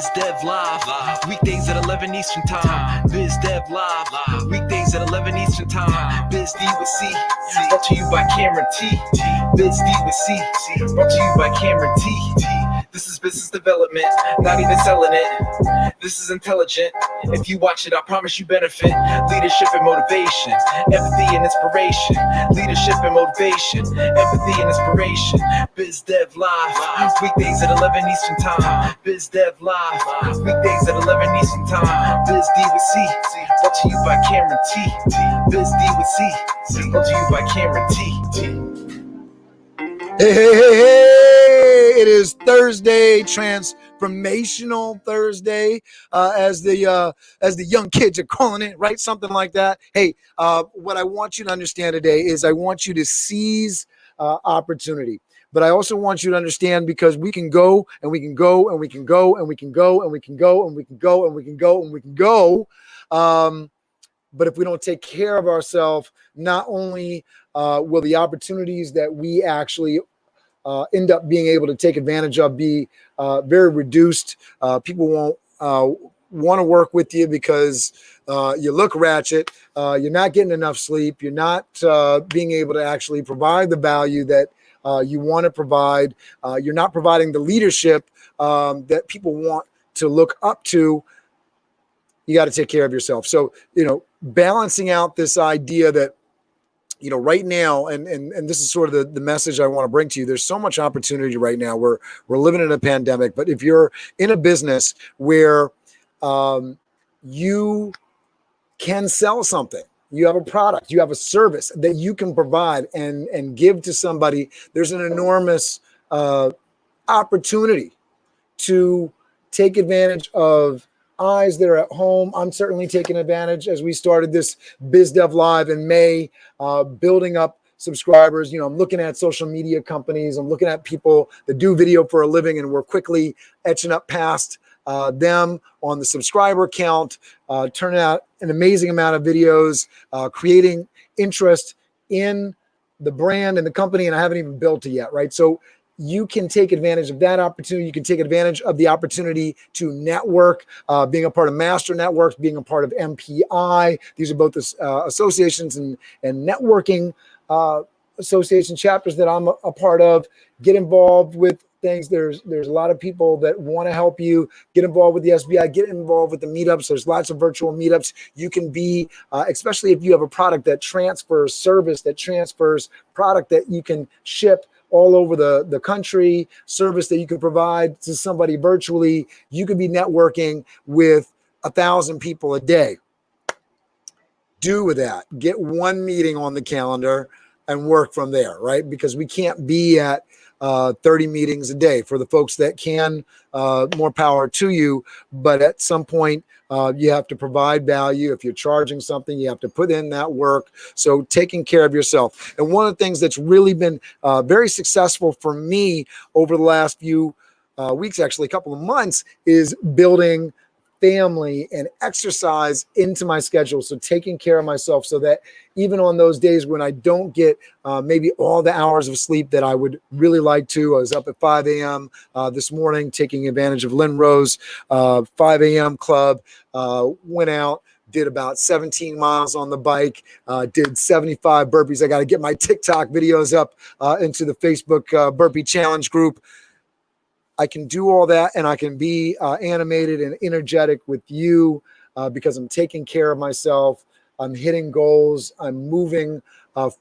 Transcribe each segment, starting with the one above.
Biz Dev Live. Weekdays at 11 Eastern Time. Biz Dev Live. Weekdays at 11 Eastern Time. Biz D with C. Brought to you by Cameron T. Biz D with C. Brought to you by Cameron T. This is business development, not even selling it. This is intelligent. If you watch it, I promise you benefit. Leadership and motivation, empathy and inspiration. Leadership and motivation, empathy and inspiration. Biz Dev Live, weekdays at 11 Eastern Time. Biz Dev Live, weekdays at 11 Eastern Time. Biz D with C, brought to you by Cameron T. Biz D with C, brought to you by Cameron T. Hey, it is Thursday, Transformational Thursday, as the young kids are calling it, right? Something like that. Hey, what I want you to understand today is I want you to seize opportunity. But I also want you to understand, because we can go and we can go and we can go and we can go and we can go and we can go and we can go and we can go. But if we don't take care of ourselves, not only will the opportunities that we actually end up being able to take advantage of be very reduced. People won't want to work with you because you look ratchet. You're not getting enough sleep. You're not being able to actually provide the value that you want to provide. You're not providing the leadership that people want to look up to. You got to take care of yourself. So, balancing out this idea that, right now, and this is sort of the message I want to bring to you. There's so much opportunity right now. We're living in a pandemic, but if you're in a business where you can sell something, you have a product, you have a service that you can provide and give to somebody, there's an enormous opportunity to take advantage of eyes that are at home. I'm certainly taking advantage as we started this Biz Dev Live in May, building up subscribers. I'm looking at social media companies. I'm looking at people that do video for a living, and we're quickly etching up past them on the subscriber count, turning out an amazing amount of videos, creating interest in the brand and the company, and I haven't even built it yet, right? So you can take advantage of that opportunity. You can take advantage of the opportunity to network, being a part of Master Networks, being a part of MPI. These are both associations and networking association chapters that I'm a part of. Get involved with things. There's a lot of people that want to help you. Get involved with the SBI. Get involved with the meetups. There's lots of virtual meetups. You can be, especially if you have a product that transfers service, that transfers product that you can ship all over the country, service that you could provide to somebody virtually. You could be networking with 1,000 people a day. Do with that. Get one meeting on the calendar and work from there, right? Because we can't be at 30 meetings a day. For the folks that can, more power to you. But at some point, you have to provide value. If you're charging something, you have to put in that work. So taking care of yourself. And one of the things that's really been very successful for me over the last few weeks, actually a couple of months, is building family and exercise into my schedule. So taking care of myself so that even on those days when I don't get maybe all the hours of sleep that I would really like to. I was up at 5 a.m. This morning, taking advantage of Lynn Rose 5 a.m. club, went out, did about 17 miles on the bike, did 75 burpees. I got to get my TikTok videos up into the Facebook burpee challenge group. I can do all that, and I can be animated and energetic with you because I'm taking care of myself. I'm hitting goals. I'm moving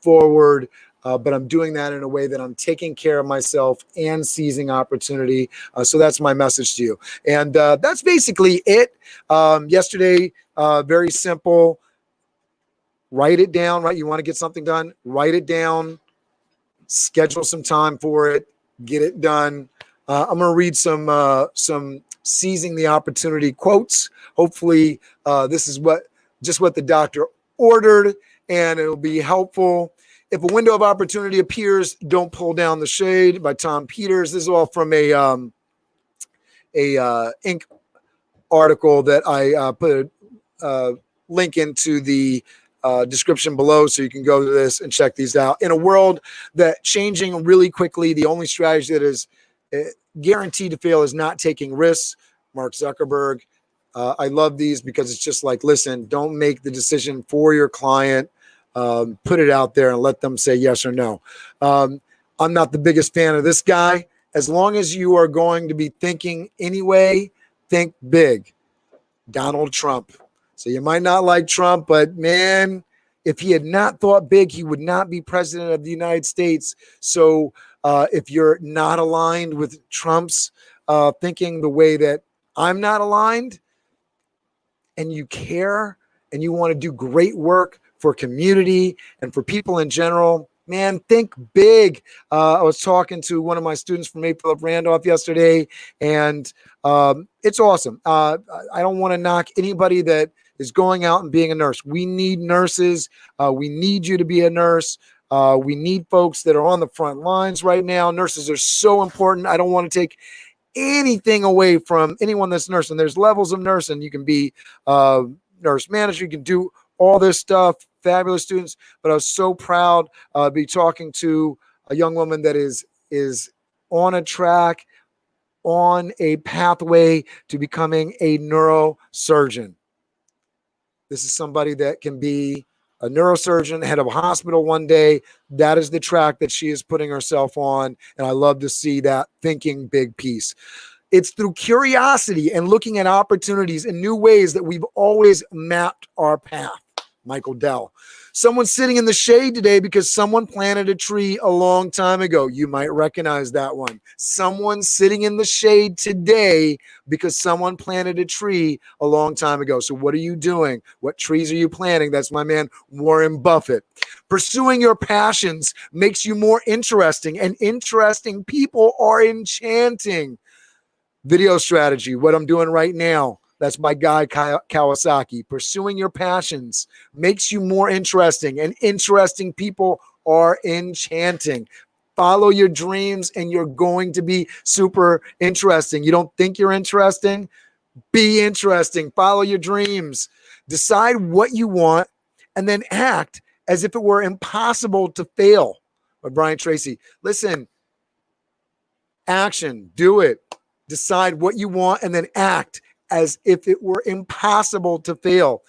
forward, but I'm doing that in a way that I'm taking care of myself and seizing opportunity. So that's my message to you. And that's basically it. Yesterday, very simple. Write it down, right? You want to get something done? Write it down. Schedule some time for it. Get it done. I'm going to read some seizing the opportunity quotes. Hopefully, this is just what the doctor ordered, and it'll be helpful. If a window of opportunity appears, don't pull down the shade, by Tom Peters. This is all from a Inc. article that I put a link into the description below, so you can go to this and check these out. In a world that changing really quickly, the only strategy that is guaranteed to fail is not taking risks. Mark Zuckerberg. I love these because it's just like, listen, don't make the decision for your client. Put it out there and let them say yes or no. I'm not the biggest fan of this guy. As long as you are going to be thinking anyway, think big. Donald Trump. So you might not like Trump, but man, if he had not thought big, he would not be president of the United States. So if you're not aligned with Trump's thinking the way that I'm not aligned, and you care and you want to do great work for community and for people in general, man, think big. I was talking to one of my students from April of Randolph yesterday, and it's awesome. I don't want to knock anybody that is going out and being a nurse. We need nurses. We need you to be a nurse. We need folks that are on the front lines right now. Nurses are so important. I don't want to take anything away from anyone that's nursing. There's levels of nursing. You can be nurse manager. You can do all this stuff. Fabulous students. But I was so proud to be talking to a young woman that is on a track, on a pathway to becoming a neurosurgeon. This is somebody that can be a neurosurgeon, head of a hospital one day. That is the track that she is putting herself on. And I love to see that thinking big piece. It's through curiosity and looking at opportunities in new ways that we've always mapped our path. Michael Dell. Someone's sitting in the shade today because someone planted a tree a long time ago. You might recognize that one. Someone's sitting in the shade today because someone planted a tree a long time ago. So what are you doing? What trees are you planting? That's my man, Warren Buffett. Pursuing your passions makes you more interesting, and interesting people are enchanting. Video strategy, what I'm doing right now. That's my guy, Kawasaki. Pursuing your passions makes you more interesting, and interesting people are enchanting. Follow your dreams, and you're going to be super interesting. You don't think you're interesting? Be interesting. Follow your dreams. Decide what you want, and then act as if it were impossible to fail. By Brian Tracy. Listen, action, do it. Decide what you want, and then act as if it were impossible to fail.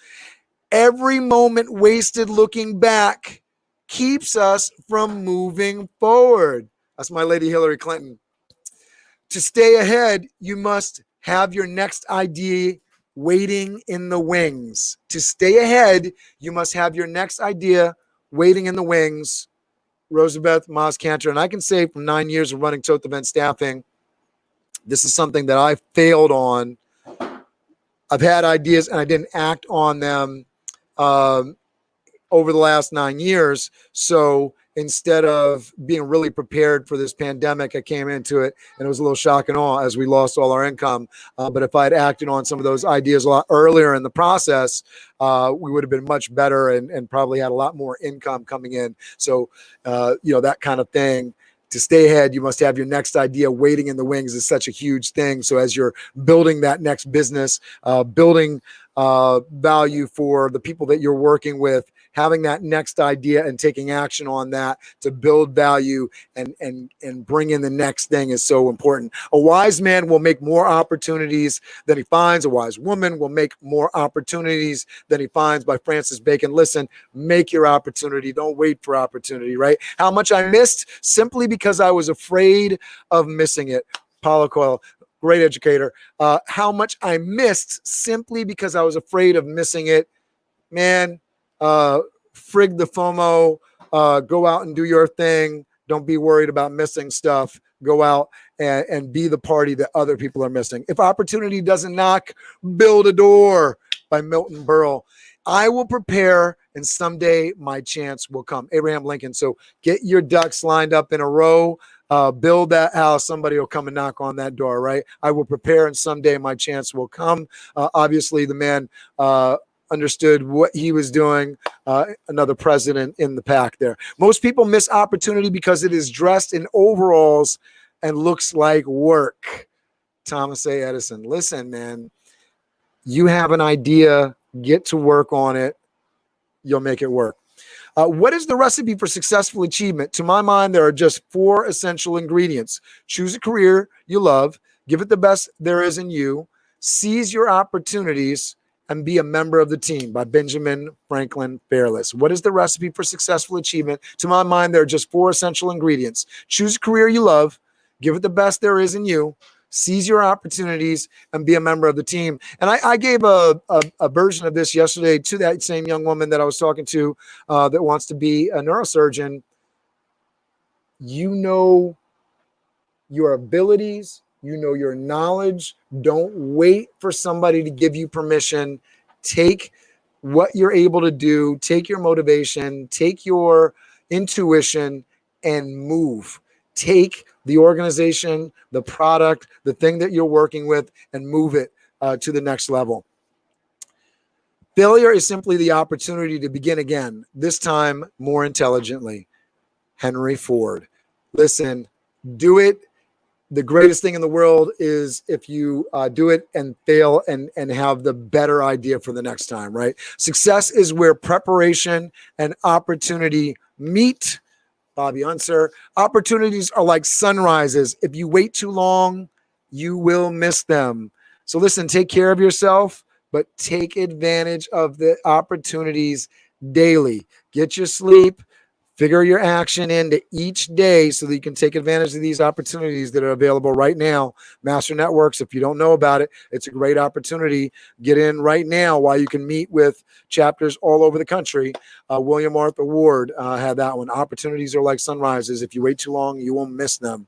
Every moment wasted looking back keeps us from moving forward. That's my lady Hillary Clinton. To stay ahead, you must have your next idea waiting in the wings. To stay ahead, you must have your next idea waiting in the wings. Rosabeth Moss Cantor. And I can say from 9 years of running Toth event staffing, this is something that I failed on. I've had ideas and I didn't act on them over the last 9 years. So instead of being really prepared for this pandemic, I came into it and it was a little shock and awe as we lost all our income. But if I had acted on some of those ideas a lot earlier in the process, we would have been much better and probably had a lot more income coming in. So, that kind of thing. To stay ahead, you must have your next idea waiting in the wings is such a huge thing. So as you're building that next business, building value for the people that you're working with, having that next idea and taking action on that to build value and bring in the next thing is so important. A wise man will make more opportunities than he finds. A wise woman will make more opportunities than he finds, by Francis Bacon. Listen, make your opportunity. Don't wait for opportunity, right? How much I missed simply because I was afraid of missing it. Paulo Coelho. Great educator. How much I missed simply because I was afraid of missing it. Man, frig the FOMO. Go out and do your thing. Don't be worried about missing stuff. Go out and be the party that other people are missing. If opportunity doesn't knock, build a door, by Milton Berle. I will prepare, and someday my chance will come. Abraham Lincoln. So get your ducks lined up in a row. Build that house. Somebody will come and knock on that door, right? I will prepare, and someday my chance will come. Obviously, the man understood what he was doing. Another president in the pack there. Most people miss opportunity because it is dressed in overalls and looks like work. Thomas A. Edison. Listen, man, you have an idea, get to work on it. You'll make it work. What is the recipe for successful achievement? To my mind, there are just 4 essential ingredients. Choose a career you love. Give it the best there is in you. Seize Your Opportunities and Be a Member of the Team by Benjamin Franklin Fairless. What is the recipe for successful achievement? To my mind, there are just 4 essential ingredients. Choose a career you love, give it the best there is in you, seize your opportunities, and be a member of the team. And I gave a version of this yesterday to that same young woman that I was talking to that wants to be a neurosurgeon. You know your abilities, you know your knowledge. Don't wait for somebody to give you permission. Take what you're able to do, take your motivation, take your intuition, and move. Take the organization, the product, the thing that you're working with, and move it to the next level. Failure is simply the opportunity to begin again, this time more intelligently. Henry Ford. Listen, do it. The greatest thing in the world is if you do it and fail and have the better idea for the next time, right? Success is where preparation and opportunity meet. Bobby Unser. Opportunities are like sunrises. If you wait too long, you will miss them. So listen, take care of yourself, but take advantage of the opportunities daily. Get your sleep. Figure your action into each day so that you can take advantage of these opportunities that are available right now. Master Networks, if you don't know about it, it's a great opportunity. Get in right now while you can meet with chapters all over the country. William Arthur Ward had that one. Opportunities are like sunrises. If you wait too long, you will miss them.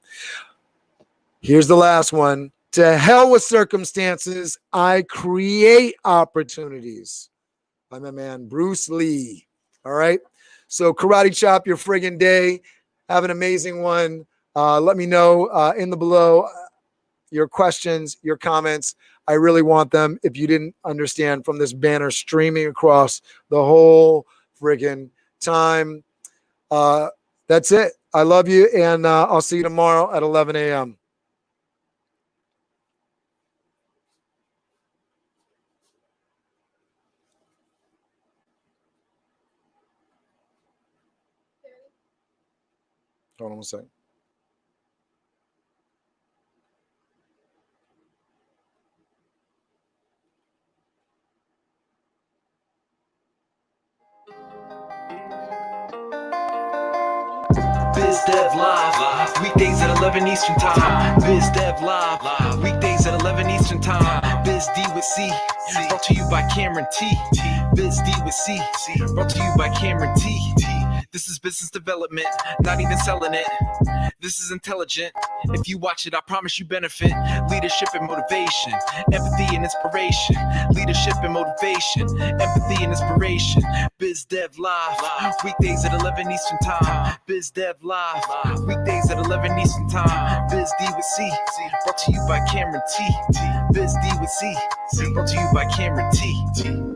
Here's the last one. To hell with circumstances, I create opportunities. By my man, Bruce Lee. All right. So karate chop your friggin' day. Have an amazing one. Let me know in the below your questions, your comments. I really want them. If you didn't understand from this banner streaming across the whole friggin' time. That's it. I love you, and I'll see you tomorrow at 11 a.m. Hold on a second. Biz Dev Live, weekdays at 11 Eastern Time. Biz Dev Live, weekdays at 11 Eastern Time. Biz D with C, brought to you by Cameron T. Biz D with C, brought to you by Cameron T. This is business development, not even selling it. This is intelligent. If you watch it, I promise you benefit. Leadership and motivation, empathy and inspiration. Leadership and motivation, empathy and inspiration. Biz Dev Live, weekdays at 11 Eastern Time. Biz Dev Live, weekdays at 11 Eastern Time. Biz D with C, brought to you by Cameron T. Biz D with C, brought to you by Cameron T.